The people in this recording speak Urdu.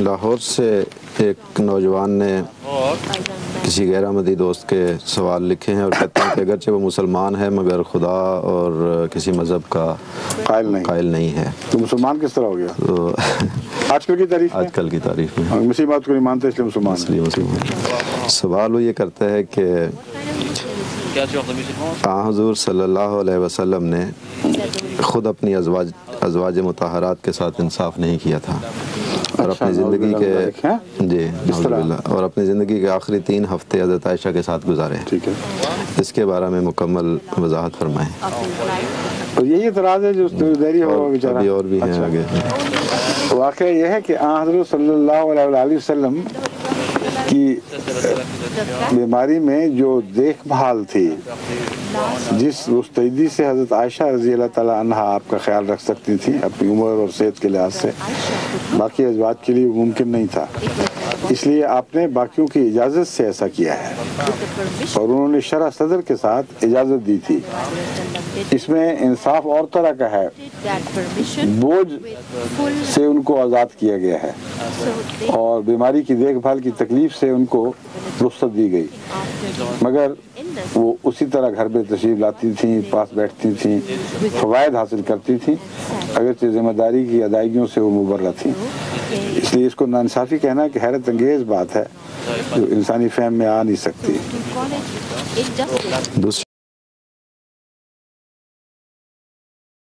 لاہور سے ایک نوجوان نے کسی غیر احمدی دوست کے سوال لکھے ہیں اور کہتے ہیں کہ اگرچہ وہ مسلمان ہے مگر خدا اور کسی مذہب کا قائل نہیں ہے. تو مسلمان کس طرح ہو گیا؟ تو آج کل کی تاریخ میں؟ آج کل کی تاریخ میں اسی بات کو نہیں مانتے اس لیے مسلمان. سوال وہ یہ کرتا ہے کہ حضور صلی اللہ علیہ وسلم نے خود اپنی ازواج مطہرات کے ساتھ انصاف نہیں کیا تھا اور اپنی زندگی اور اپنی زندگی کے آخری 3 ہفتے حضرت عائشہ کے ساتھ گزارے. اس کے بارے میں مکمل وضاحت فرمائیں. اور یہی اعتراض ہے جو دیری ہوا بیچارہ. ابھی اور بھی ہیں آگے. واقعہ یہ ہے کہ حضرت صلی اللہ علیہ وسلم کی بیماری میں جو دیکھ بھال تھی، جس مستعدی سے حضرت عائشہ رضی اللہ تعالیٰ عنہ آپ کا خیال رکھ سکتی تھی اپنی عمر اور صحت کے لحاظ سے، باقی ازواج کے لیے ممکن نہیں تھا. اس لیے آپ نے باقیوں کی اجازت سے ایسا کیا ہے اور انہوں نے شرح صدر کے ساتھ اجازت دی تھی. اس میں انصاف اور طرح کا ہے، بوجھ سے ان کو آزاد کیا گیا ہے اور بیماری کی دیکھ بھال کی تکلیف سے ان کو رخصت دی گئی، مگر وہ اسی طرح گھر میں تشریف لاتی تھیں، پاس بیٹھتی تھیں، فوائد حاصل کرتی تھیں، اگرچہ ذمہ داری کی ادائیگیوں سے وہ مبرہ تھیں. اس لیے اس کو ناانصافی کہنا کہ حیرت انگیز بات ہے جو انسانی فہم میں آ نہیں سکتی. دوسری